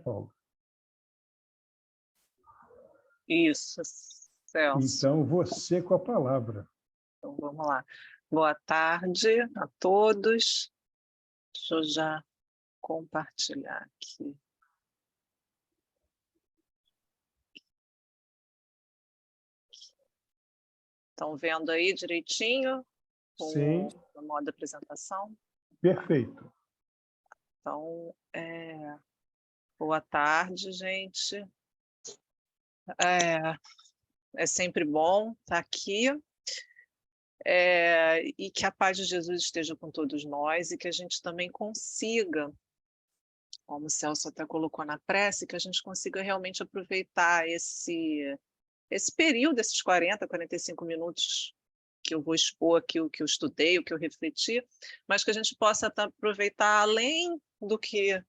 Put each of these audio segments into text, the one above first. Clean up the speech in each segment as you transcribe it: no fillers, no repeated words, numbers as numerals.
Paula? Isso, Celso. Então, você com a palavra. Então, vamos lá. Boa tarde a todos. Deixa eu já compartilhar aqui. Estão vendo aí direitinho? Sim. O modo de apresentação? Perfeito. Então, boa tarde, gente. É sempre bom estar aqui. E que a paz de Jesus esteja com todos nós e que a gente também consiga, como o Celso até colocou na prece, que a gente consiga realmente aproveitar esse período, esses 40, 45 minutos que eu vou expor aqui, o que eu estudei, o que eu refleti, mas que a gente possa aproveitar, além do que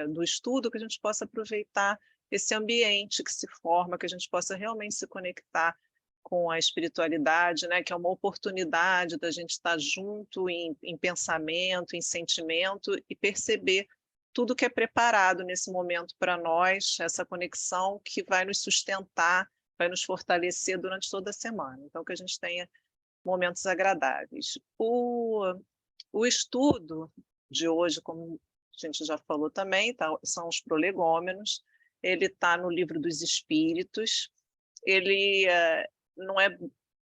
do estudo, que a gente possa aproveitar esse ambiente que se forma, que a gente possa realmente se conectar com a espiritualidade, né, que é uma oportunidade da gente estar junto em pensamento, em sentimento e perceber tudo que é preparado nesse momento para nós, essa conexão que vai nos sustentar, vai nos fortalecer durante toda a semana. Então, que a gente tenha momentos agradáveis. O estudo de hoje, como a gente já falou também, são os prolegômenos. Ele está no Livro dos Espíritos. Ele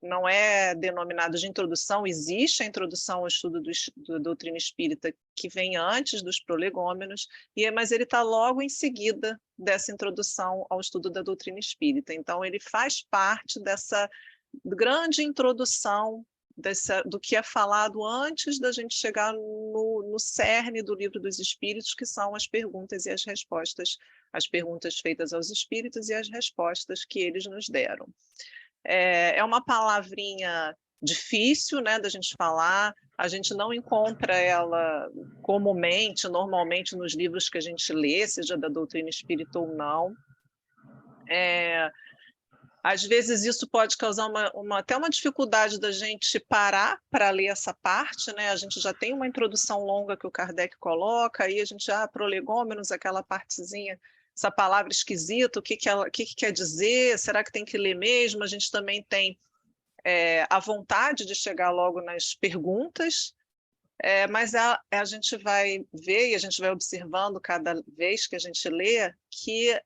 não é denominado de introdução, existe a introdução ao estudo da doutrina espírita que vem antes dos prolegômenos, mas ele está logo em seguida dessa introdução ao estudo da doutrina espírita. Então, ele faz parte dessa grande introdução do que é falado antes da gente chegar no cerne do Livro dos Espíritos, que são as perguntas e as respostas, as perguntas feitas aos espíritos e as respostas que eles nos deram. É uma palavrinha difícil, né, da gente falar, a gente não encontra ela comumente, normalmente, nos livros que a gente lê, seja da doutrina espírita ou não. Às vezes isso pode causar até uma dificuldade da gente parar para ler essa parte, né? A gente já tem uma introdução longa que o Kardec coloca, aí a gente prolegômenos, aquela partezinha, essa palavra esquisita, o que quer dizer, será que tem que ler mesmo? A gente também tem a vontade de chegar logo nas perguntas, mas a gente vai ver e a gente vai observando cada vez que a gente lê que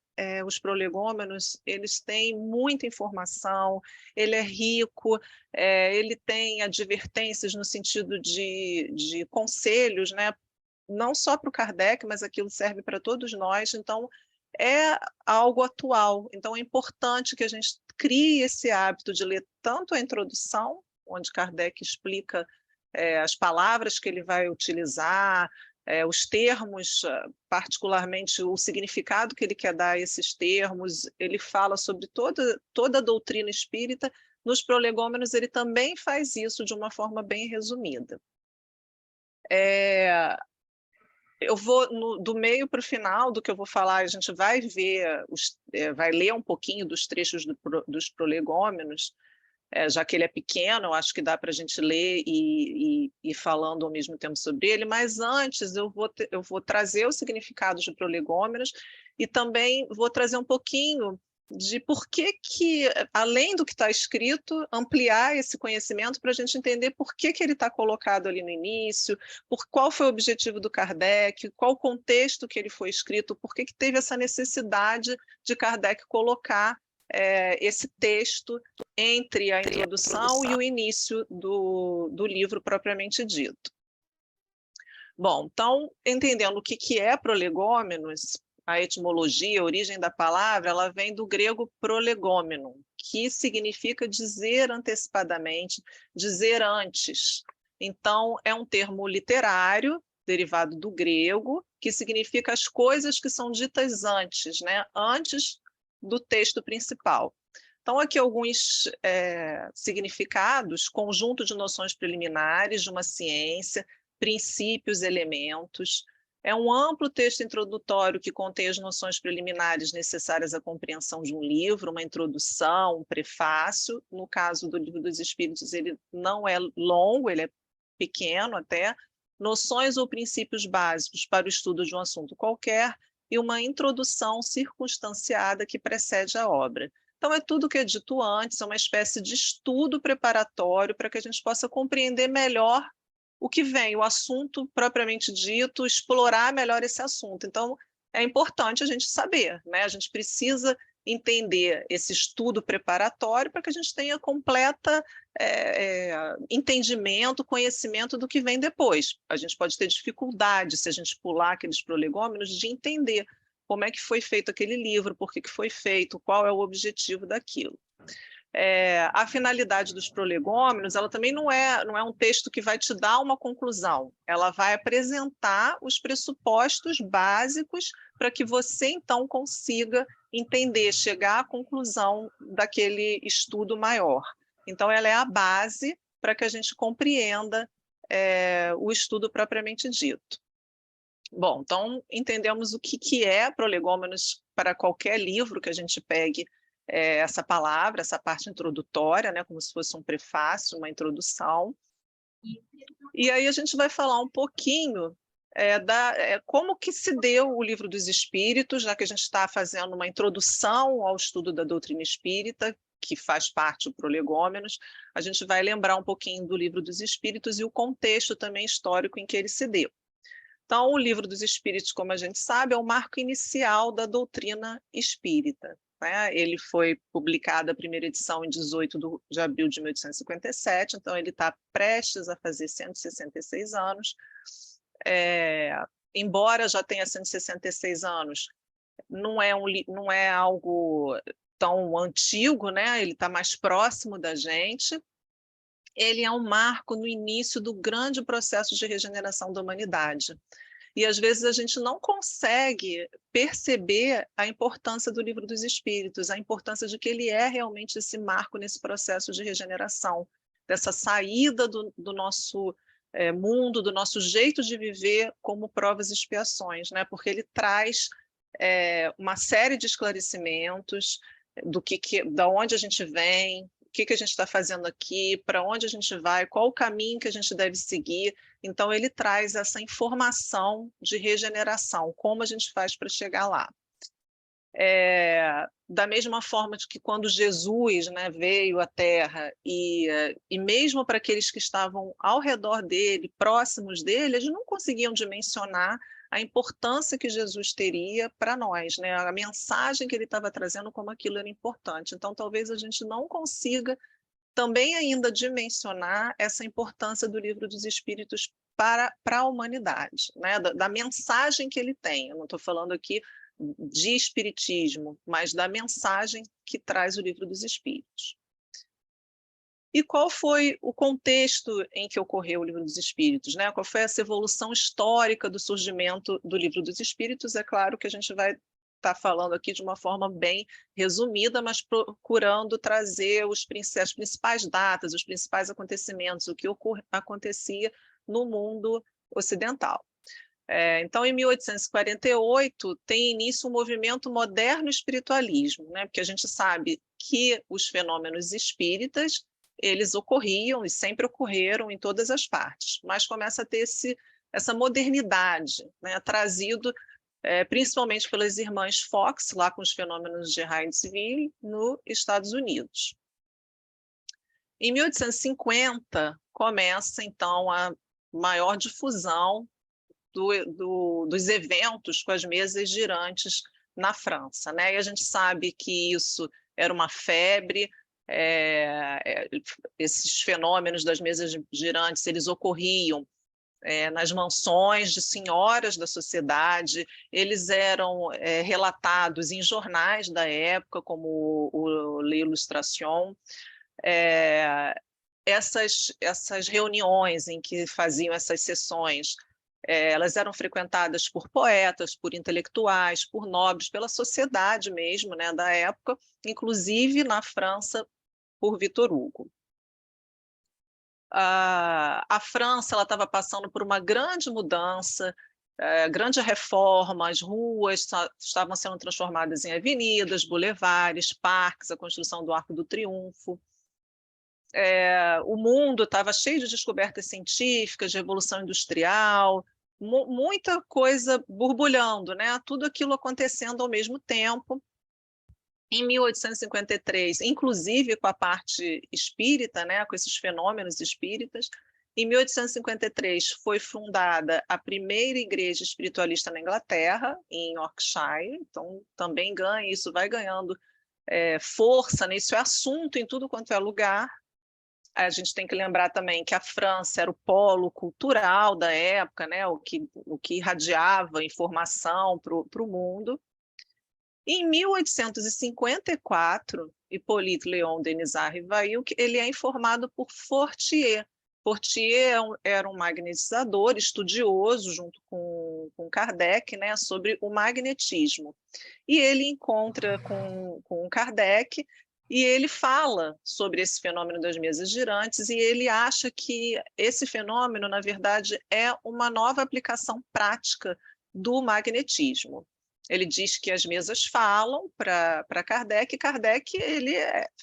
os prolegômenos, eles têm muita informação, ele é rico, ele tem advertências no sentido de conselhos, né? Não só para o Kardec, mas aquilo serve para todos nós, então é algo atual. Então é importante que a gente crie esse hábito de ler tanto a introdução, onde Kardec explica as palavras que ele vai utilizar, os termos, particularmente o significado que ele quer dar a esses termos, ele fala sobre toda a doutrina espírita. Nos prolegômenos ele também faz isso de uma forma bem resumida. Eu vou, do meio para o final do que eu vou falar, a gente vai ver, vai ler um pouquinho dos trechos dos prolegômenos, já que ele é pequeno, eu acho que dá para a gente ler e ir falando ao mesmo tempo sobre ele, mas antes eu vou trazer os significados de prolegômenos e também vou trazer um pouquinho de por que, além do que está escrito, ampliar esse conhecimento para a gente entender por que ele está colocado ali no início, qual foi o objetivo do Kardec, qual o contexto que ele foi escrito, por que teve essa necessidade de Kardec colocar esse texto entre a introdução e o início do livro propriamente dito. Bom, então, entendendo o que é prolegômenos, a etimologia, a origem da palavra, ela vem do grego prolegômeno, que significa dizer antecipadamente, dizer antes. Então, é um termo literário, derivado do grego, que significa as coisas que são ditas antes, né? Antes do texto principal. Então, aqui alguns significados: conjunto de noções preliminares de uma ciência, princípios, elementos. É um amplo texto introdutório que contém as noções preliminares necessárias à compreensão de um livro, uma introdução, um prefácio. No caso do Livro dos Espíritos, ele não é longo, ele é pequeno até. Noções ou princípios básicos para o estudo de um assunto qualquer, e uma introdução circunstanciada que precede a obra. Então, é tudo que é dito antes, é uma espécie de estudo preparatório para que a gente possa compreender melhor o que vem, o assunto propriamente dito, explorar melhor esse assunto. Então, é importante a gente saber, né? A gente precisa entender esse estudo preparatório para que a gente tenha completa entendimento, conhecimento do que vem depois. A gente pode ter dificuldade, se a gente pular aqueles prolegômenos, de entender como é que foi feito aquele livro, por que foi feito, qual é o objetivo daquilo. A finalidade dos prolegômenos, ela também não é um texto que vai te dar uma conclusão, ela vai apresentar os pressupostos básicos para que você, então, consiga entender, chegar à conclusão daquele estudo maior. Então, ela é a base para que a gente compreenda o estudo propriamente dito. Bom, então, entendemos o que é prolegômenos para qualquer livro que a gente pegue essa palavra, essa parte introdutória, né, como se fosse um prefácio, uma introdução. E aí a gente vai falar um pouquinho como que se deu o Livro dos Espíritos, já que a gente está fazendo uma introdução ao estudo da doutrina espírita, que faz parte do Prolegômenos. A gente vai lembrar um pouquinho do Livro dos Espíritos e o contexto também histórico em que ele se deu. Então, o Livro dos Espíritos, como a gente sabe, é o marco inicial da doutrina espírita. Né? Ele foi publicado, a primeira edição, em 18 de abril de 1857, então ele está prestes a fazer 166 anos. Embora já tenha 166 anos, não é algo tão antigo, né? Ele está mais próximo da gente. Ele é um marco no início do grande processo de regeneração da humanidade. E, às vezes, a gente não consegue perceber a importância do Livro dos Espíritos, a importância de que ele é realmente esse marco nesse processo de regeneração, dessa saída do nosso mundo, do nosso jeito de viver como provas e expiações, né? Porque ele traz uma série de esclarecimentos da onde a gente vem, o que a gente está fazendo aqui, para onde a gente vai, qual o caminho que a gente deve seguir. Então, ele traz essa informação de regeneração, como a gente faz para chegar lá. Da mesma forma que quando Jesus, né, veio à Terra, e mesmo para aqueles que estavam ao redor dele, próximos dele, eles não conseguiam dimensionar a importância que Jesus teria para nós, né? A mensagem que ele estava trazendo, como aquilo era importante. Então, talvez a gente não consiga também ainda dimensionar essa importância do Livro dos Espíritos para a humanidade, né? Da mensagem que ele tem. Eu não estou falando aqui de espiritismo, mas da mensagem que traz o Livro dos Espíritos. E qual foi o contexto em que ocorreu o Livro dos Espíritos, né? Qual foi essa evolução histórica do surgimento do Livro dos Espíritos? É claro que a gente vai estar falando aqui de uma forma bem resumida, mas procurando trazer as principais datas, os principais acontecimentos, o que acontecia no mundo ocidental. Então, em 1848, tem início o movimento moderno espiritualismo, né? Porque a gente sabe que os fenômenos espíritas eles ocorriam e sempre ocorreram em todas as partes, mas começa a ter essa modernidade, né, trazido principalmente pelas irmãs Fox, lá com os fenômenos de Hydesville, nos Estados Unidos. Em 1850, começa, então, a maior difusão dos eventos com as mesas girantes na França, né? E a gente sabe que isso era uma febre. Esses fenômenos das mesas girantes, eles ocorriam nas mansões de senhoras da sociedade, eles eram relatados em jornais da época, como o L'Illustration. Essas reuniões em que faziam essas sessões, elas eram frequentadas por poetas, por intelectuais, por nobres, pela sociedade mesmo, né, da época, inclusive na França, por Victor Hugo. A França estava passando por uma grande mudança, grande reforma, as ruas estavam sendo transformadas em avenidas, bulevares, parques, a construção do Arco do Triunfo. O mundo estava cheio de descobertas científicas, de revolução industrial, muita coisa borbulhando, né? Tudo aquilo acontecendo ao mesmo tempo. Em 1853, inclusive com a parte espírita, né, com esses fenômenos espíritas, em 1853 foi fundada a primeira igreja espiritualista na Inglaterra, em Yorkshire, então também ganha, isso vai ganhando força, né? Isso é assunto em tudo quanto é lugar. A gente tem que lembrar também que a França era o polo cultural da época, né? O que irradiava informação para o mundo. Em 1854, Hippolyte Léon Denisard Rivail, ele é informado por Fortier. Fortier era um magnetizador estudioso, junto com Kardec, né, sobre o magnetismo. E ele encontra com Kardec e ele fala sobre esse fenômeno das mesas girantes e ele acha que esse fenômeno, na verdade, é uma nova aplicação prática do magnetismo. Ele diz que as mesas falam para Kardec, e Kardec,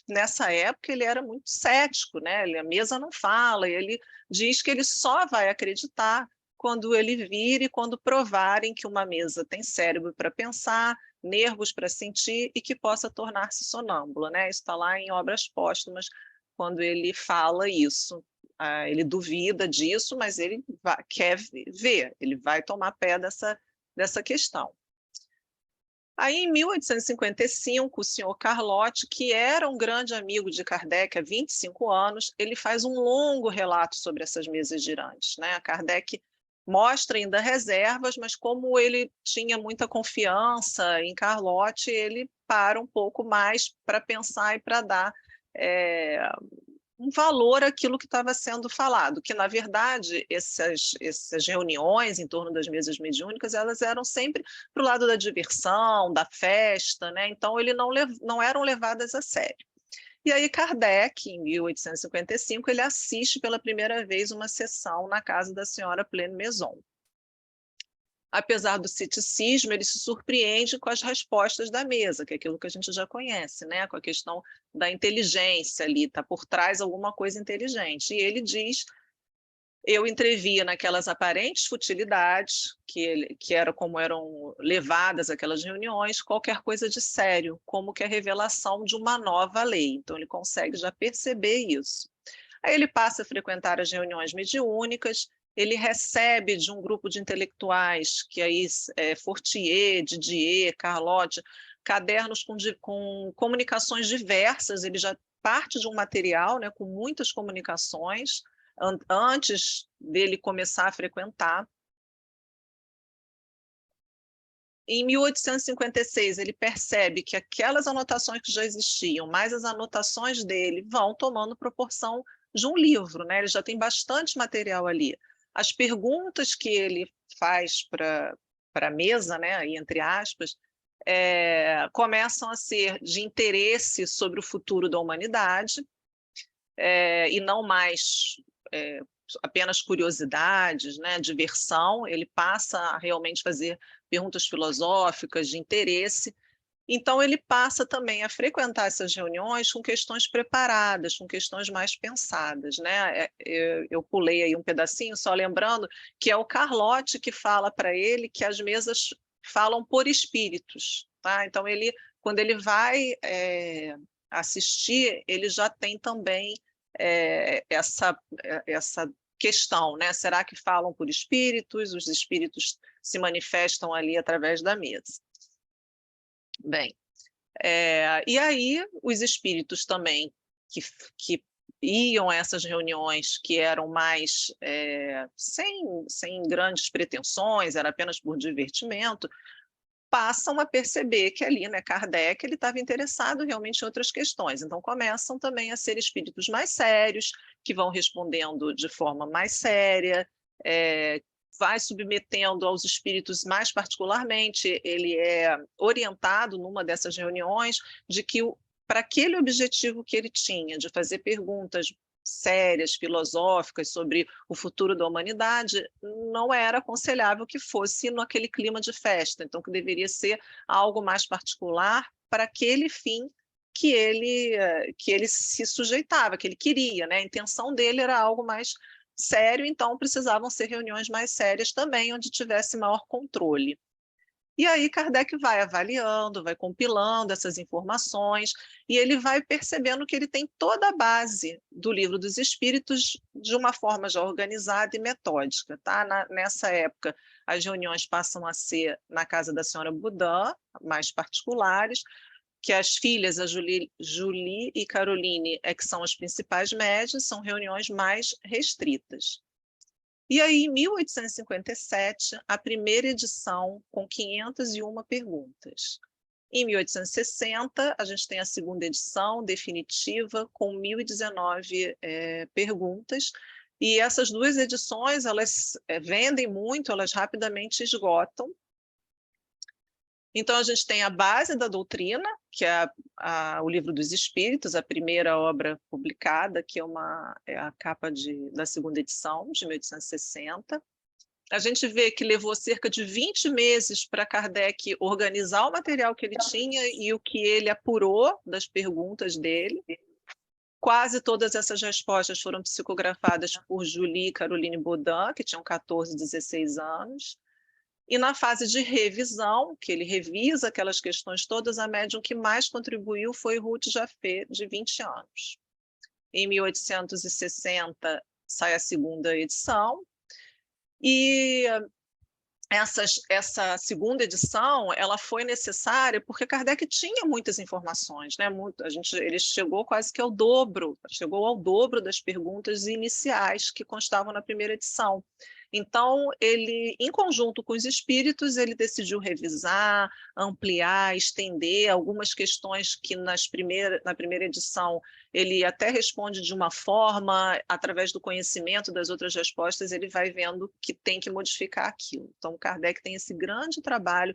nessa época, ele era muito cético, né? A mesa não fala, e ele diz que ele só vai acreditar quando ele vir e quando provarem que uma mesa tem cérebro para pensar, nervos para sentir e que possa tornar-se sonâmbula, né? Isso está lá em Obras Póstumas, quando ele fala isso. Ele duvida disso, mas ele quer ver, ele vai tomar pé dessa questão. Aí, em 1855, o senhor Carlotti, que era um grande amigo de Kardec há 25 anos, ele faz um longo relato sobre essas mesas girantes, né? Kardec mostra ainda reservas, mas como ele tinha muita confiança em Carlotti, ele para um pouco mais para pensar e para dar um valor àquilo que estava sendo falado, que, na verdade, essas reuniões em torno das mesas mediúnicas, elas eram sempre para o lado da diversão, da festa, né? Então, não eram levadas a sério. E aí Kardec, em 1855, ele assiste pela primeira vez uma sessão na casa da senhora Pleine Maison. Apesar do ceticismo, ele se surpreende com as respostas da mesa, que é aquilo que a gente já conhece, né? Com a questão da inteligência ali, está por trás alguma coisa inteligente. E ele diz, eu entrevia naquelas aparentes futilidades, que era como eram levadas aquelas reuniões, qualquer coisa de sério, como que a revelação de uma nova lei. Então ele consegue já perceber isso. Aí ele passa a frequentar as reuniões mediúnicas, ele recebe de um grupo de intelectuais, que aí Fortier, Didier, Carlotti, cadernos com comunicações diversas, ele já parte de um material, né, com muitas comunicações, antes dele começar a frequentar. Em 1856, ele percebe que aquelas anotações que já existiam, mais as anotações dele, vão tomando proporção de um livro, né? Ele já tem bastante material ali. As perguntas que ele faz para a mesa, né, aí, entre aspas, começam a ser de interesse sobre o futuro da humanidade, e não mais apenas curiosidades, né, diversão. Ele passa a realmente fazer perguntas filosóficas de interesse. Então, ele passa também a frequentar essas reuniões com questões preparadas, com questões mais pensadas, né? Eu pulei aí um pedacinho, só lembrando que é o Carlotti que fala para ele que as mesas falam por espíritos, tá? Então, quando ele vai assistir, ele já tem também essa questão, né? Será que falam por espíritos? Os espíritos se manifestam ali através da mesa. Bem, e aí os espíritos também que iam a essas reuniões, que eram mais sem grandes pretensões, era apenas por divertimento, passam a perceber que ali, né, Kardec, ele estava interessado realmente em outras questões. Então começam também a ser espíritos mais sérios, que vão respondendo de forma mais séria, vai submetendo aos espíritos mais particularmente, ele é orientado numa dessas reuniões de que para aquele objetivo que ele tinha, de fazer perguntas sérias, filosóficas sobre o futuro da humanidade, não era aconselhável que fosse naquele clima de festa, então que deveria ser algo mais particular para aquele fim que ele se sujeitava, que ele queria, né? A intenção dele era algo mais sério, então precisavam ser reuniões mais sérias também, onde tivesse maior controle. E aí Kardec vai avaliando, vai compilando essas informações, e ele vai percebendo que ele tem toda a base do Livro dos Espíritos de uma forma já organizada e metódica. Tá? Nessa época, as reuniões passam a ser na casa da senhora Boudin, mais particulares, que as filhas, a Julie e Caroline, que são as principais médias, são reuniões mais restritas. E aí, em 1857, a primeira edição com 501 perguntas. Em 1860, a gente tem a segunda edição definitiva com 1.019 perguntas, e essas duas edições, elas vendem muito, elas rapidamente esgotam. Então, a gente tem a base da doutrina, que é o Livro dos Espíritos, a primeira obra publicada, que é a capa da segunda edição, de 1860. A gente vê que levou cerca de 20 meses para Kardec organizar o material que ele tinha e o que ele apurou das perguntas dele. Quase todas essas respostas foram psicografadas por Julie e Caroline Boudin, que tinham 14, 16 anos. E na fase de revisão, que ele revisa aquelas questões todas, a médium que mais contribuiu foi Ruth Jaffé, de 20 anos. Em 1860 sai a segunda edição, e essa segunda edição ela foi necessária porque Kardec tinha muitas informações, né? Ele chegou quase que ao dobro das perguntas iniciais que constavam na primeira edição. Então, ele, em conjunto com os espíritos, ele decidiu revisar, ampliar, estender algumas questões que na primeira edição ele até responde de uma forma, através do conhecimento das outras respostas, ele vai vendo que tem que modificar aquilo. Então, Kardec tem esse grande trabalho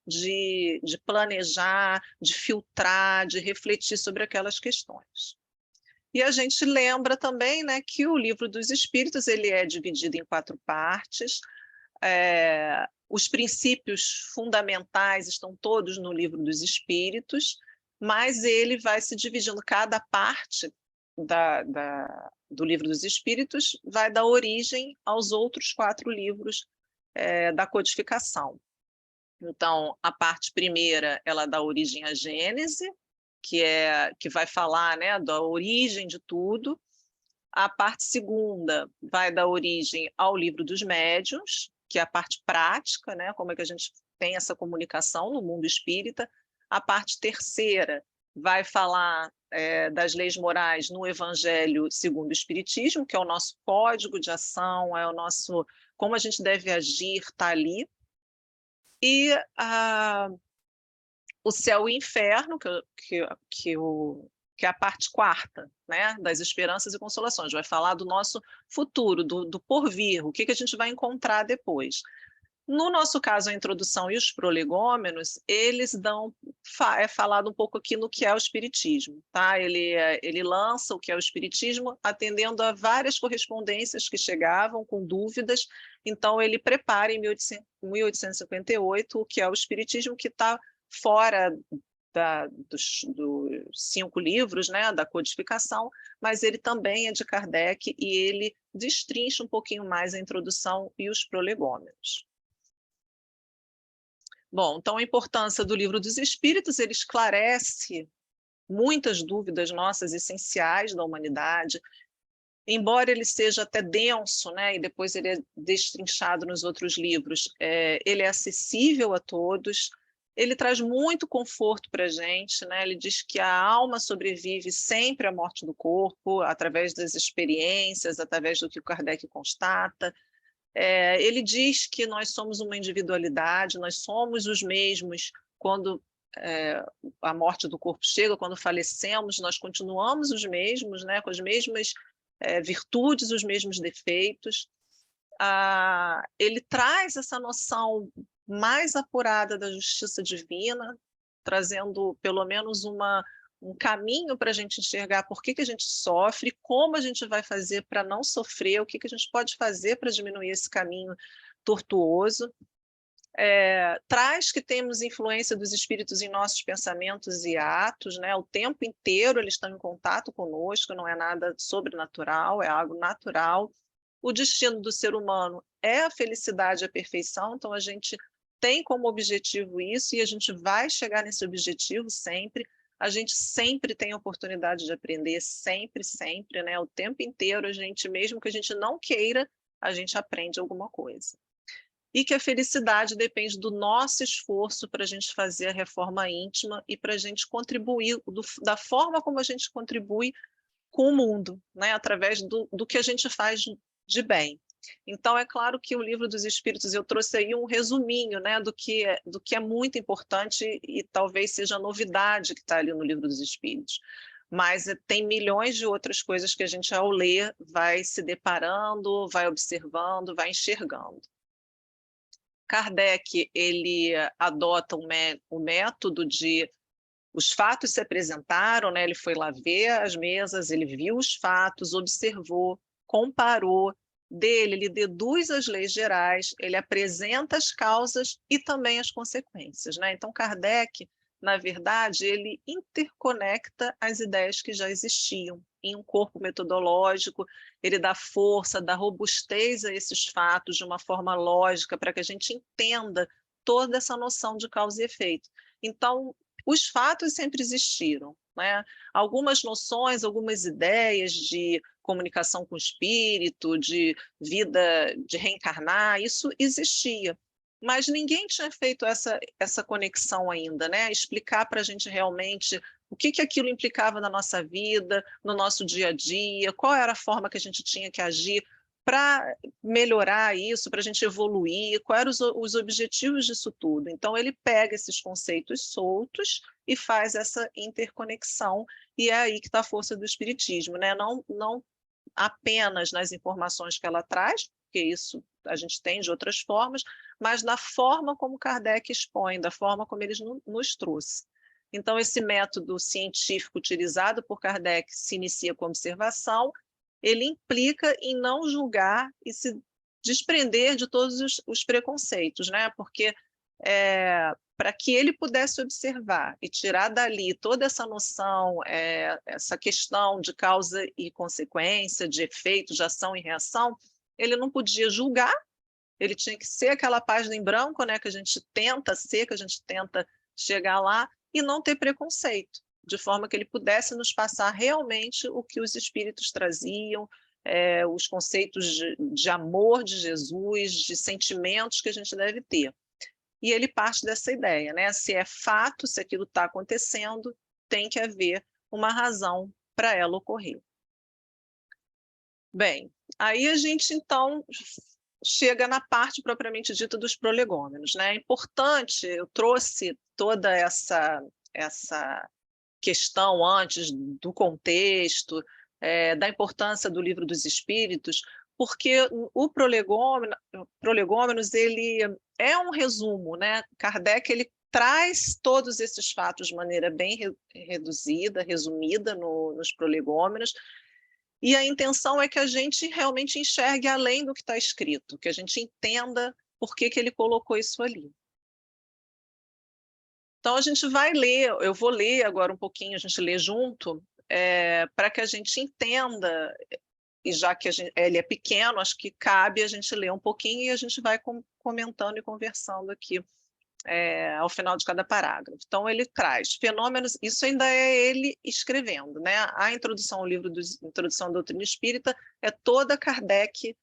de planejar, de filtrar, de refletir sobre aquelas questões. E a gente lembra também, né, que o Livro dos Espíritos ele é dividido em 4 partes. Os princípios fundamentais estão todos no Livro dos Espíritos, mas ele vai se dividindo, cada parte do Livro dos Espíritos vai dar origem aos outros 4 livros da codificação. Então, a parte primeira, ela dá origem à Gênese, que vai falar, né, da origem de tudo. A parte segunda vai dar origem ao Livro dos Médiuns, que é a parte prática, né, como é que a gente tem essa comunicação no mundo espírita. A parte terceira vai falar das leis morais no Evangelho segundo o Espiritismo, que é o nosso código de ação, é o nosso como a gente deve agir, está ali. E o Céu e o Inferno, que é a parte quarta, né, das esperanças e consolações, vai falar do nosso futuro, do porvir, o que a gente vai encontrar depois. No nosso caso, a introdução e os prolegômenos, eles é falado um pouco aqui no que é o Espiritismo. Tá? Ele lança o que é o Espiritismo, atendendo a várias correspondências que chegavam com dúvidas, então ele prepara em 1858 o que é o Espiritismo, que está fora dos 5 livros, né, da codificação, mas ele também é de Kardec e ele destrincha um pouquinho mais a introdução e os prolegômenos. Bom, então a importância do Livro dos Espíritos, ele esclarece muitas dúvidas nossas essenciais da humanidade, embora ele seja até denso, né, e depois ele é destrinchado nos outros livros, ele é acessível a todos, ele traz muito conforto para a gente, né? Ele diz que a alma sobrevive sempre à morte do corpo, através das experiências, através do que o Kardec constata. Ele diz que nós somos uma individualidade, nós somos os mesmos quando a morte do corpo chega, quando falecemos, nós continuamos os mesmos, né? Com as mesmas virtudes, os mesmos defeitos. Ele traz essa noção mais apurada da justiça divina, trazendo pelo menos um caminho para a gente enxergar por que a gente sofre, como a gente vai fazer para não sofrer, o que a gente pode fazer para diminuir esse caminho tortuoso. Traz que temos influência dos espíritos em nossos pensamentos e atos, né? O tempo inteiro eles estão em contato conosco, não é nada sobrenatural, é algo natural. o destino do ser humano é a felicidade e a perfeição, então a gente tem como objetivo isso, e a gente vai chegar nesse objetivo sempre. A gente sempre tem a oportunidade de aprender, sempre, sempre, né? O tempo inteiro, a gente, mesmo que a gente não queira, a gente aprende alguma coisa. E que a felicidade depende do nosso esforço para a gente fazer a reforma íntima e para a gente contribuir da forma como a gente contribui com o mundo, né? Através do que a gente faz de bem. Então, é claro que o Livro dos Espíritos, eu trouxe aí um resuminho, né, do que é muito importante e talvez seja a novidade que está ali no Livro dos Espíritos. Mas tem milhões de outras coisas que a gente, ao ler, vai se deparando, vai observando, vai enxergando. Kardec, ele adota o método de os fatos se apresentaram, né? Ele foi lá ver as mesas, ele viu os fatos, observou, comparou, ele deduz as leis gerais, ele apresenta as causas e também as consequências, né? Então, Kardec, na verdade, ele interconecta as ideias que já existiam em um corpo metodológico, ele dá força, dá robustez a esses fatos de uma forma lógica, para que a gente entenda toda essa noção de causa e efeito. Então, os fatos sempre existiram, né? Algumas noções, algumas ideias de comunicação com o espírito, de vida, de reencarnar, isso existia. Mas ninguém tinha feito essa conexão ainda, né? Explicar para a gente realmente o que aquilo implicava na nossa vida, no nosso dia a dia, qual era a forma que a gente tinha que agir para melhorar isso, para a gente evoluir, quais eram os objetivos disso tudo. Então, ele pega esses conceitos soltos e faz essa interconexão, e é aí que está a força do Espiritismo, né? Não apenas nas informações que ela traz, porque isso a gente tem de outras formas, mas da forma como Kardec expõe, da forma como ele nos trouxe. Então, esse método científico utilizado por Kardec se inicia com observação, ele implica em não julgar e se desprender de todos os preconceitos, né? Porque para que ele pudesse observar e tirar dali toda essa noção, essa questão de causa e consequência, de efeito, de ação e reação, ele não podia julgar, ele tinha que ser aquela página em branco, né, que a gente tenta ser, que a gente tenta chegar lá, e não ter preconceito, de forma que ele pudesse nos passar realmente o que os espíritos traziam, os conceitos de amor de Jesus, de sentimentos que a gente deve ter. E ele parte dessa ideia, né? Se é fato, se aquilo está acontecendo, tem que haver uma razão para ela ocorrer. Bem, aí a gente, então, chega na parte propriamente dita dos prolegômenos, né? É importante, eu trouxe toda essa questão antes do contexto, da importância do Livro dos Espíritos, porque o Prolegômenos, ele é um resumo, né? Kardec, ele traz todos esses fatos de maneira bem reduzida, resumida nos Prolegômenos, e a intenção é que a gente realmente enxergue além do que está escrito, que a gente entenda por que ele colocou isso ali. Então, a gente vai ler, eu vou ler agora um pouquinho, a gente lê junto, para que a gente entenda, e já que ele é pequeno, acho que cabe a gente ler um pouquinho e a gente vai comentando e conversando aqui ao final de cada parágrafo. Então, ele traz fenômenos, isso ainda é ele escrevendo, né? A introdução ao livro Introdução à Doutrina Espírita é toda Kardec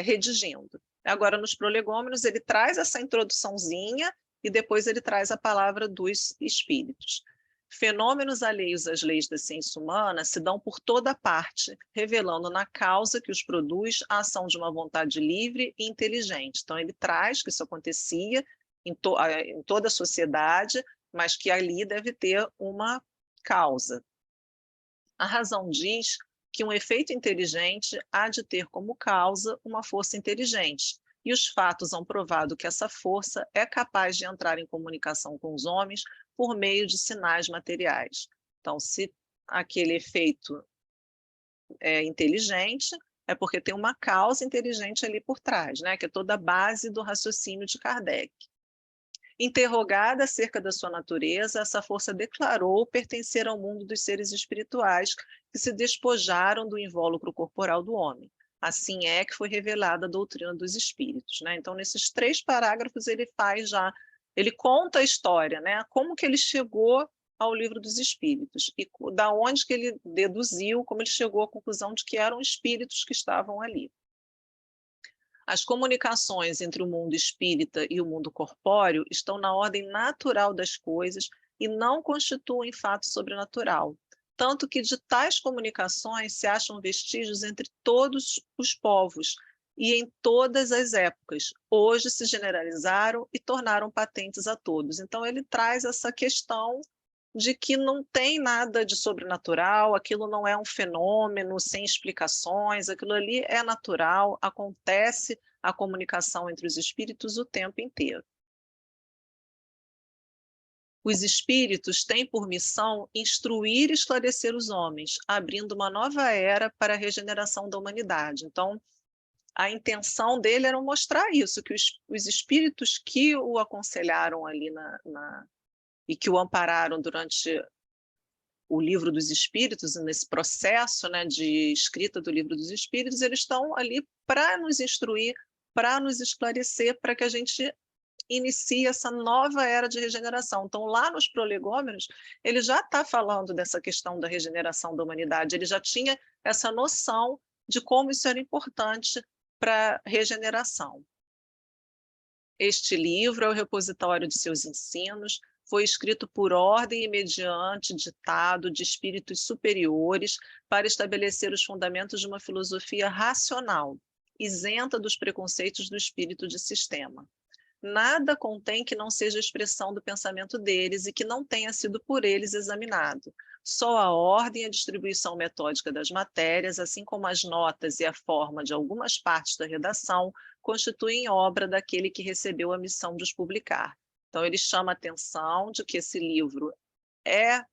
redigindo. Agora, nos prolegômenos, ele traz essa introduçãozinha e depois ele traz a palavra dos espíritos. Fenômenos alheios às leis da ciência humana se dão por toda parte, revelando na causa que os produz a ação de uma vontade livre e inteligente. Então, ele traz que isso acontecia em toda a sociedade, mas que ali deve ter uma causa. A razão diz que um efeito inteligente há de ter como causa uma força inteligente, e os fatos hão provado que essa força é capaz de entrar em comunicação com os homens por meio de sinais materiais. Então, se aquele efeito é inteligente, é porque tem uma causa inteligente ali por trás, né? Que é toda a base do raciocínio de Kardec. Interrogada acerca da sua natureza, essa força declarou pertencer ao mundo dos seres espirituais que se despojaram do invólucro corporal do homem. Assim é que foi revelada a doutrina dos espíritos, né? Então, nesses 3 parágrafos, ele conta a história, né? Como que ele chegou ao livro dos espíritos e da onde que ele deduziu, como ele chegou à conclusão de que eram espíritos que estavam ali. As comunicações entre o mundo espírita e o mundo corpóreo estão na ordem natural das coisas e não constituem fato sobrenatural, tanto que de tais comunicações se acham vestígios entre todos os povos e em todas as épocas. Hoje se generalizaram e tornaram patentes a todos. Então ele traz essa questão de que não tem nada de sobrenatural, aquilo não é um fenômeno sem explicações, aquilo ali é natural, acontece a comunicação entre os espíritos o tempo inteiro. Os espíritos têm por missão instruir e esclarecer os homens, abrindo uma nova era para a regeneração da humanidade. Então, a intenção dele era mostrar isso, que os espíritos que o aconselharam ali e que o ampararam durante o livro dos espíritos, nesse processo, né, de escrita do livro dos espíritos, eles estão ali para nos instruir, para nos esclarecer, para que a gente inicie essa nova era de regeneração. Então, lá nos prolegômenos, ele já está falando dessa questão da regeneração da humanidade, ele já tinha essa noção de como isso era importante para a regeneração. Este livro é o repositório de seus ensinos, foi escrito por ordem e mediante ditado de espíritos superiores para estabelecer os fundamentos de uma filosofia racional, isenta dos preconceitos do espírito de sistema. Nada contém que não seja expressão do pensamento deles e que não tenha sido por eles examinado. Só a ordem e a distribuição metódica das matérias, assim como as notas e a forma de algumas partes da redação, constituem obra daquele que recebeu a missão de os publicar. Então, ele chama a atenção de que esse livro é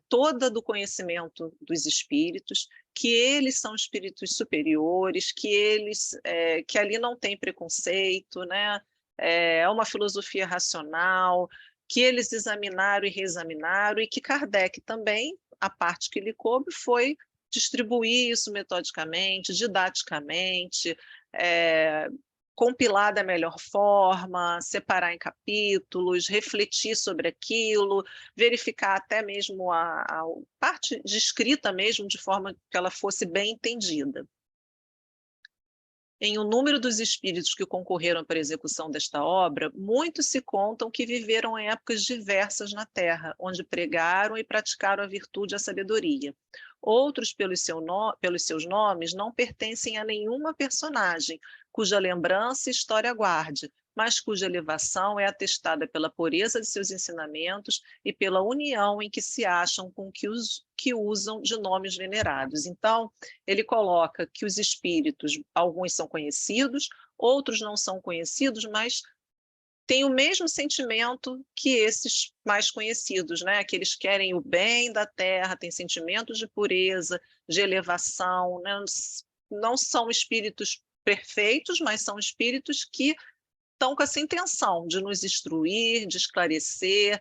toda do conhecimento dos espíritos, que eles são espíritos superiores, que ali não tem preconceito, né? É uma filosofia racional, que eles examinaram e reexaminaram, e que Kardec também, a parte que lhe coube, foi distribuir isso metodicamente, didaticamente, compilar da melhor forma, separar em capítulos, refletir sobre aquilo, verificar até mesmo a parte de escrita mesmo, de forma que ela fosse bem entendida. Em o número dos espíritos que concorreram para a execução desta obra, muitos se contam que viveram em épocas diversas na Terra, onde pregaram e praticaram a virtude e a sabedoria. Outros, pelos seus nomes, não pertencem a nenhuma personagem, cuja lembrança e história guarde, mas cuja elevação é atestada pela pureza de seus ensinamentos e pela união em que se acham com que usam de nomes venerados. Então, ele coloca que os espíritos, alguns são conhecidos, outros não são conhecidos, mas têm o mesmo sentimento que esses mais conhecidos, né? Que eles querem o bem da Terra, têm sentimentos de pureza, de elevação, né? Não são espíritos perfeitos, mas são espíritos que estão com essa intenção de nos instruir, de esclarecer,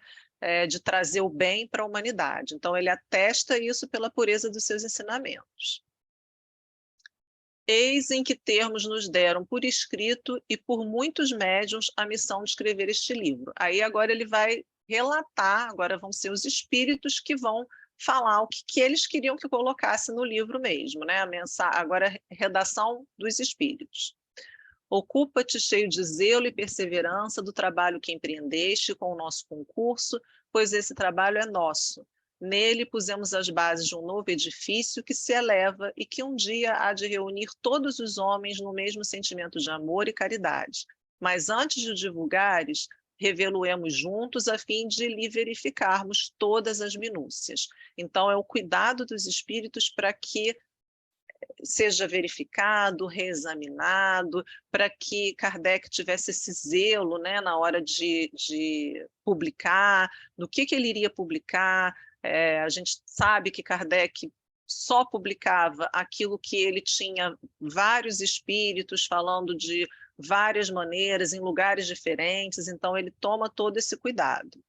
de trazer o bem para a humanidade. Então, ele atesta isso pela pureza dos seus ensinamentos. Eis em que termos nos deram por escrito e por muitos médiuns a missão de escrever este livro. Aí agora ele vai relatar, agora vão ser os espíritos que vão falar o que eles queriam que colocasse no livro mesmo, né? Agora a redação dos espíritos. Ocupa-te cheio de zelo e perseverança do trabalho que empreendeste com o nosso concurso, pois esse trabalho é nosso. Nele pusemos as bases de um novo edifício que se eleva e que um dia há de reunir todos os homens no mesmo sentimento de amor e caridade. Mas antes de o divulgares, reveluemos juntos a fim de lhe verificarmos todas as minúcias. Então, é o cuidado dos espíritos para que seja verificado, reexaminado, para que Kardec tivesse esse zelo, né, na hora de publicar, no que ele iria publicar. A gente sabe que Kardec só publicava aquilo que ele tinha vários espíritos falando de várias maneiras, em lugares diferentes, então ele toma todo esse cuidado.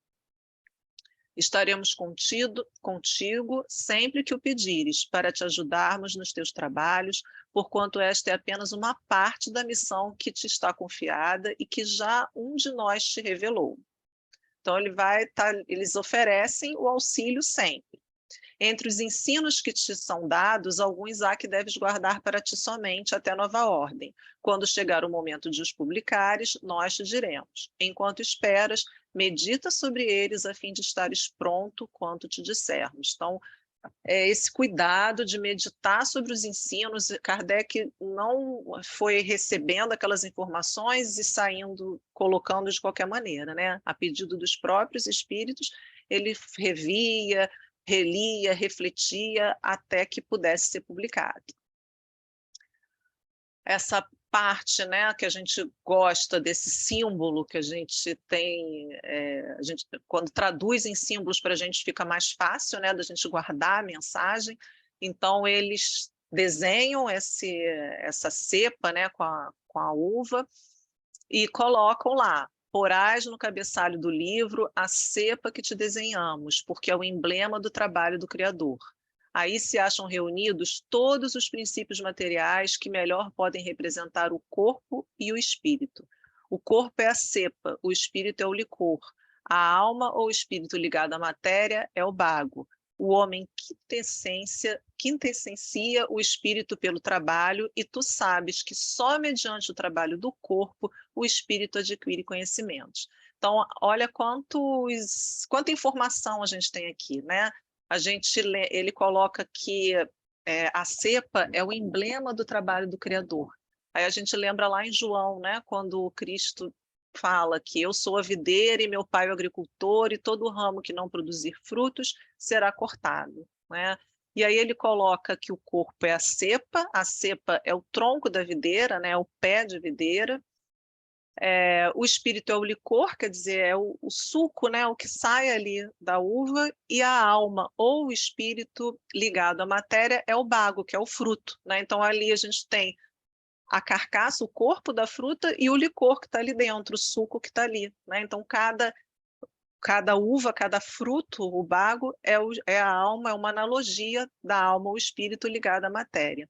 Estaremos contigo sempre que o pedires, para te ajudarmos nos teus trabalhos, porquanto esta é apenas uma parte da missão que te está confiada e que já um de nós te revelou. Então, eles oferecem o auxílio sempre. Entre os ensinos que te são dados, alguns há que deves guardar para ti somente até nova ordem. Quando chegar o momento de os publicares, nós te diremos. Enquanto esperas, medita sobre eles a fim de estares pronto quanto te dissermos. Então, esse cuidado de meditar sobre os ensinos, Kardec não foi recebendo aquelas informações e saindo, colocando de qualquer maneira, né? A pedido dos próprios espíritos, ele revia, relia, refletia, até que pudesse ser publicado. Essa parte, né, que a gente gosta desse símbolo que a gente tem, quando traduz em símbolos para a gente fica mais fácil, né, da gente guardar a mensagem. Então eles desenham essa cepa, né, com a uva e colocam lá: porás no cabeçalho do livro a cepa que te desenhamos, porque é o emblema do trabalho do Criador. Aí se acham reunidos todos os princípios materiais que melhor podem representar o corpo e o espírito. O corpo é a cepa, o espírito é o licor. A alma ou espírito ligado à matéria é o bago. O homem quintessencia o espírito pelo trabalho, e tu sabes que só mediante o trabalho do corpo o espírito adquire conhecimentos. Então, olha quanta informação a gente tem aqui, né? Ele coloca que a cepa é o emblema do trabalho do Criador. Aí a gente lembra lá em João, né, quando o Cristo fala que eu sou a videira e meu pai é o agricultor, e todo ramo que não produzir frutos será cortado, né? E aí ele coloca que o corpo é a cepa é o tronco da videira, né, o pé de videira. O espírito é o licor, quer dizer, é o suco, né, o que sai ali da uva, e a alma ou o espírito ligado à matéria é o bago, que é o fruto, né? Então ali a gente tem a carcaça, o corpo da fruta, e o licor que está ali dentro, o suco que está ali, né? Então cada uva, cada fruto, o bago, é a alma, é uma analogia da alma, o espírito ligado à matéria.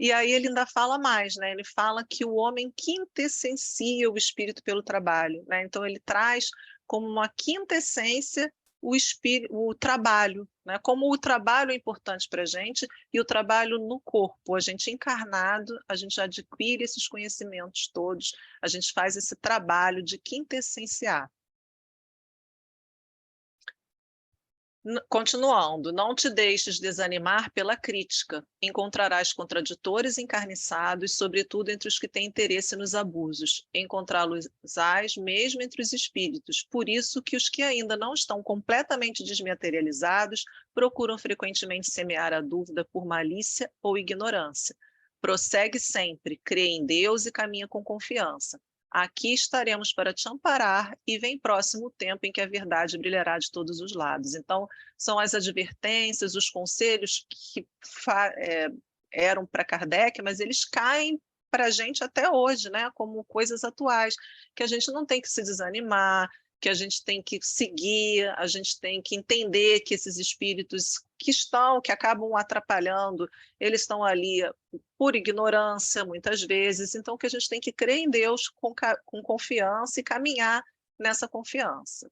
E aí ele ainda fala mais, né? Ele fala que o homem quintessencia o espírito pelo trabalho, né? Então ele traz como uma quintessência o trabalho, né? Como o trabalho é importante para a gente, e o trabalho no corpo, a gente encarnado, a gente adquire esses conhecimentos todos, a gente faz esse trabalho de quintessenciar. Continuando, não te deixes desanimar pela crítica. Encontrarás contraditores encarniçados, sobretudo entre os que têm interesse nos abusos. Encontrá-los-ás mesmo entre os espíritos. Por isso que os que ainda não estão completamente desmaterializados procuram frequentemente semear a dúvida por malícia ou ignorância. Prossegue sempre, crê em Deus e caminha com confiança. Aqui estaremos para te amparar, e vem próximo o tempo em que a verdade brilhará de todos os lados. Então, são as advertências, os conselhos que eram para Kardec, mas eles caem para a gente até hoje, né? Como coisas atuais, que a gente não tem que se desanimar, que a gente tem que seguir, a gente tem que entender que esses espíritos que acabam atrapalhando, eles estão ali por ignorância, muitas vezes, então que a gente tem que crer em Deus com confiança e caminhar nessa confiança.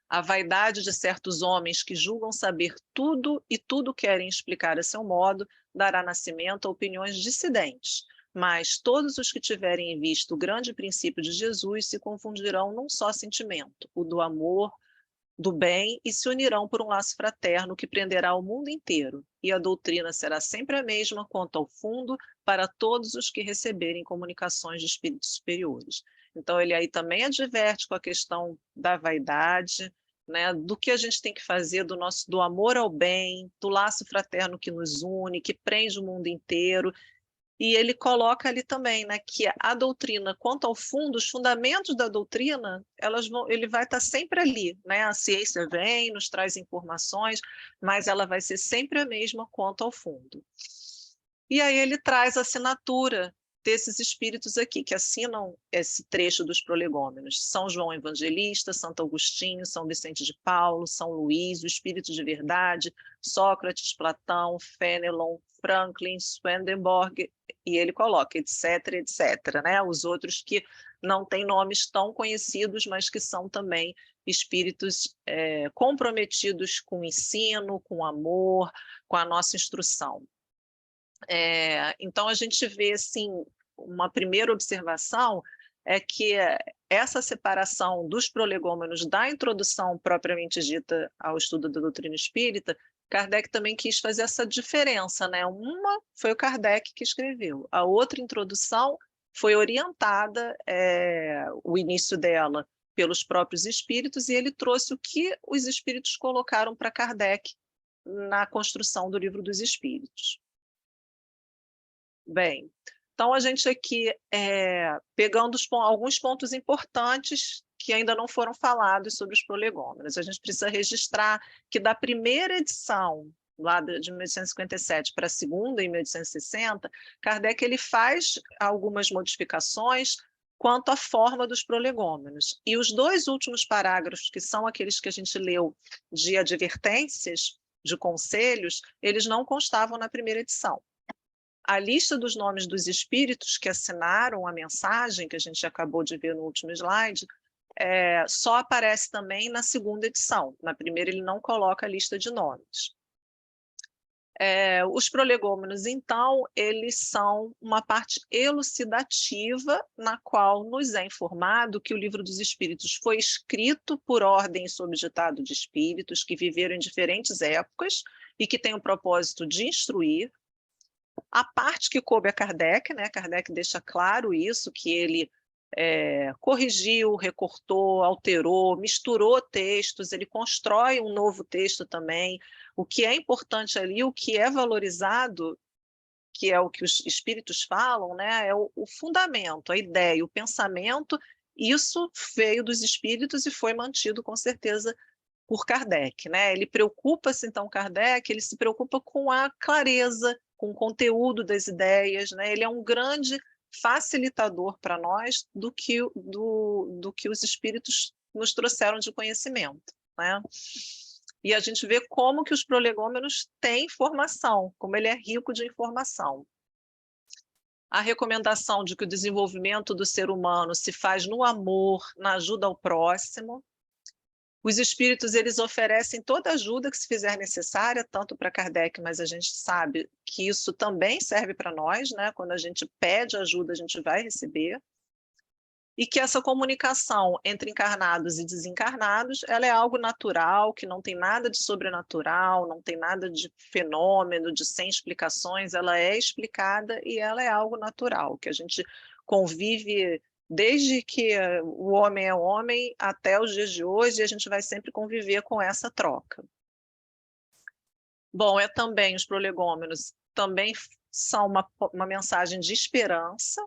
A vaidade de certos homens que julgam saber tudo e tudo querem explicar a seu modo dará nascimento a opiniões dissidentes, mas todos os que tiverem em vista o grande princípio de Jesus se confundirão num só sentimento, o do amor, do bem, e se unirão por um laço fraterno que prenderá o mundo inteiro, e a doutrina será sempre a mesma quanto ao fundo para todos os que receberem comunicações de espíritos superiores. Então ele aí também adverte com a questão da vaidade, né, do que a gente tem que fazer do amor ao bem, do laço fraterno que nos une, que prende o mundo inteiro. E ele coloca ali também, né, que a doutrina, quanto ao fundo, os fundamentos da doutrina, ele vai estar sempre ali, né? A ciência vem, nos traz informações, mas ela vai ser sempre a mesma quanto ao fundo. E aí ele traz a assinatura desses espíritos aqui, que assinam esse trecho dos prolegômenos. São João Evangelista, Santo Agostinho, São Vicente de Paulo, São Luís, o Espírito de Verdade, Sócrates, Platão, Fénelon, Franklin, Swedenborg, e ele coloca, etc., etc., né? Os outros que não têm nomes tão conhecidos, mas que são também espíritos comprometidos com o ensino, com o amor, com a nossa instrução. Então, a gente vê, assim, uma primeira observação é que essa separação dos prolegômenos da introdução propriamente dita ao estudo da doutrina espírita, Kardec também quis fazer essa diferença, né? Uma foi o Kardec que escreveu, a outra introdução foi orientada, o início dela, pelos próprios espíritos, e ele trouxe o que os espíritos colocaram para Kardec na construção do Livro dos Espíritos. Bem, então a gente aqui, pegando alguns pontos importantes que ainda não foram falados sobre os prolegômenos. A gente precisa registrar que da primeira edição, lá de 1857 para a segunda, em 1860, Kardec ele faz algumas modificações quanto à forma dos prolegômenos. E os dois últimos parágrafos, que são aqueles que a gente leu de advertências, de conselhos, eles não constavam na primeira edição. A lista dos nomes dos espíritos que assinaram a mensagem, que a gente acabou de ver no último slide, só aparece também na segunda edição. Na primeira ele não coloca a lista de nomes. Os prolegômenos, então, eles são uma parte elucidativa na qual nos é informado que o Livro dos Espíritos foi escrito por ordem e sob ditado de espíritos que viveram em diferentes épocas e que tem o propósito de instruir. A parte que coube a Kardec, né? Kardec deixa claro isso, que ele corrigiu, recortou, alterou, misturou textos, ele constrói um novo texto também. O que é importante ali, o que é valorizado, que é o que os espíritos falam, né? É o fundamento, a ideia, o pensamento, isso veio dos espíritos e foi mantido com certeza por Kardec, né? Ele preocupa-se, então, Kardec, ele se preocupa com a clareza, com o conteúdo das ideias, né? Ele é um grande facilitador para nós do que os espíritos nos trouxeram de conhecimento, né? E a gente vê como que os prolegômenos têm informação, como ele é rico de informação. A recomendação de que o desenvolvimento do ser humano se faz no amor, na ajuda ao próximo. Os espíritos, eles oferecem toda a ajuda que se fizer necessária, tanto para Kardec, mas a gente sabe que isso também serve para nós, né? Quando a gente pede ajuda, a gente vai receber. E que essa comunicação entre encarnados e desencarnados, ela é algo natural, que não tem nada de sobrenatural, não tem nada de fenômeno, de sem explicações, ela é explicada e ela é algo natural, que a gente convive desde que o homem é homem até os dias de hoje, e a gente vai sempre conviver com essa troca. Bom, também os prolegômenos também são uma mensagem de esperança,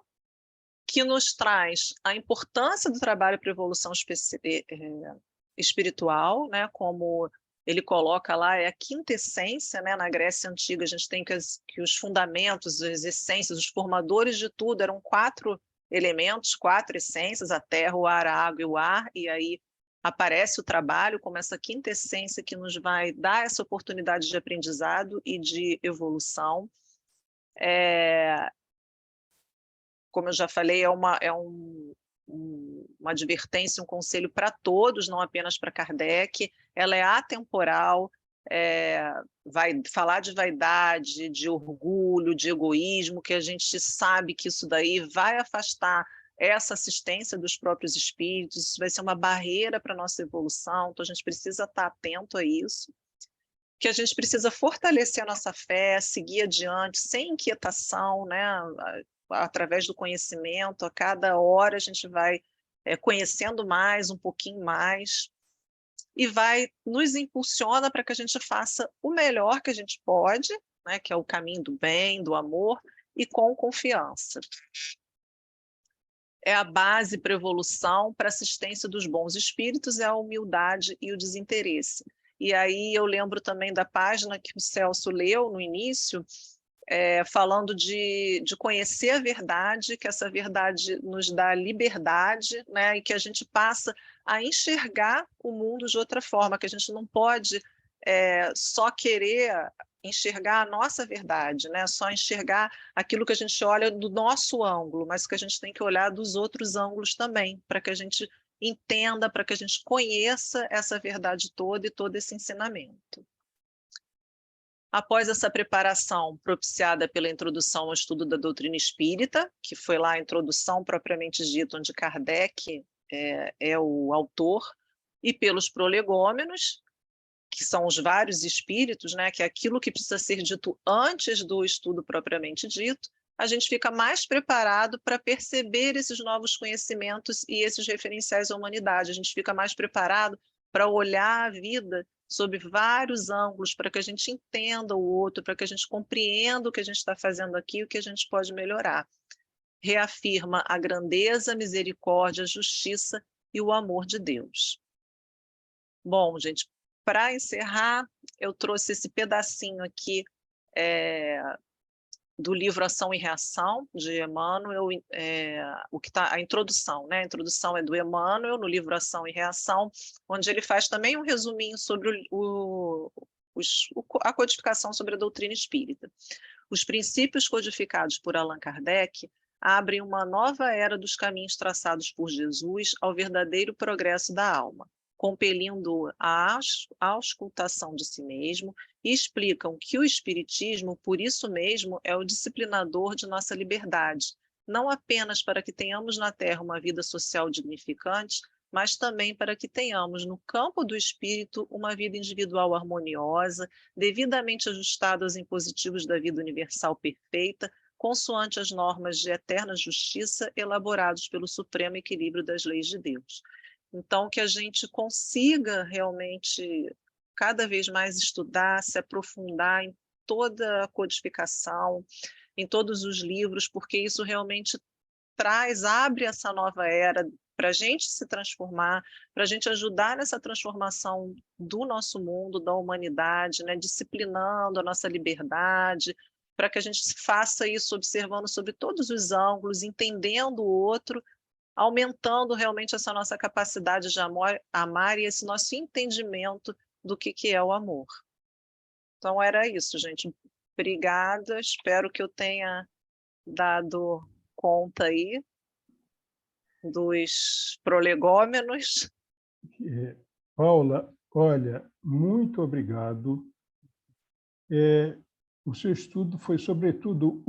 que nos traz a importância do trabalho para a evolução espiritual, né? Como ele coloca lá, é a quinta essência, né? Na Grécia Antiga a gente tem que os fundamentos, as essências, os formadores de tudo eram 4 elementos, 4 essências, a terra, o ar, a água e o ar, e aí aparece o trabalho como essa quinta essência que nos vai dar essa oportunidade de aprendizado e de evolução. Como eu já falei, é uma advertência, um conselho para todos, não apenas para Kardec. Ela é atemporal, vai falar de vaidade, de orgulho, de egoísmo, que a gente sabe que isso daí vai afastar essa assistência dos próprios espíritos, isso vai ser uma barreira para a nossa evolução, então a gente precisa estar atento a isso, que a gente precisa fortalecer a nossa fé, seguir adiante, sem inquietação, né? Através do conhecimento, a cada hora a gente vai conhecendo mais, um pouquinho mais, e nos impulsiona para que a gente faça o melhor que a gente pode, né, que é o caminho do bem, do amor, e com confiança. É a base para a evolução, para a assistência dos bons espíritos, é a humildade e o desinteresse. E aí eu lembro também da página que o Celso leu no início, falando de conhecer a verdade, que essa verdade nos dá liberdade, né, e que a gente passa a enxergar o mundo de outra forma, que a gente não pode só querer enxergar a nossa verdade, né, só enxergar aquilo que a gente olha do nosso ângulo, mas que a gente tem que olhar dos outros ângulos também, para que a gente entenda, para que a gente conheça essa verdade toda e todo esse ensinamento. Após essa preparação propiciada pela introdução ao estudo da doutrina espírita, que foi lá a introdução propriamente dita, onde Kardec é o autor, e pelos prolegômenos, que são os vários espíritos, né, que é aquilo que precisa ser dito antes do estudo propriamente dito, a gente fica mais preparado para perceber esses novos conhecimentos e esses referenciais à humanidade. A gente fica mais preparado para olhar a vida sob vários ângulos, para que a gente entenda o outro, para que a gente compreenda o que a gente está fazendo aqui e o que a gente pode melhorar. Reafirma a grandeza, a misericórdia, a justiça e o amor de Deus. Bom, gente, para encerrar, eu trouxe esse pedacinho aqui do livro Ação e Reação, de Emmanuel, a introdução, né? A introdução é do Emmanuel, no livro Ação e Reação, onde ele faz também um resuminho sobre a codificação sobre a doutrina espírita. Os princípios codificados por Allan Kardec abrem uma nova era dos caminhos traçados por Jesus ao verdadeiro progresso da alma, compelindo a auscultação de si mesmo, e explicam que o Espiritismo, por isso mesmo, é o disciplinador de nossa liberdade, não apenas para que tenhamos na Terra uma vida social dignificante, mas também para que tenhamos, no campo do espírito, uma vida individual harmoniosa, devidamente ajustada aos impositivos da vida universal perfeita, consoante as normas de eterna justiça elaborados pelo supremo equilíbrio das leis de Deus. Então, que a gente consiga realmente cada vez mais estudar, se aprofundar em toda a codificação, em todos os livros, porque isso realmente abre essa nova era para a gente se transformar, para a gente ajudar nessa transformação do nosso mundo, da humanidade, né, disciplinando a nossa liberdade, para que a gente faça isso observando sobre todos os ângulos, entendendo o outro, aumentando realmente essa nossa capacidade de amar e esse nosso entendimento do que é o amor. Então era isso, gente. Obrigada, espero que eu tenha dado conta aí dos prolegômenos. Paula, olha, muito obrigado. O seu estudo foi, sobretudo,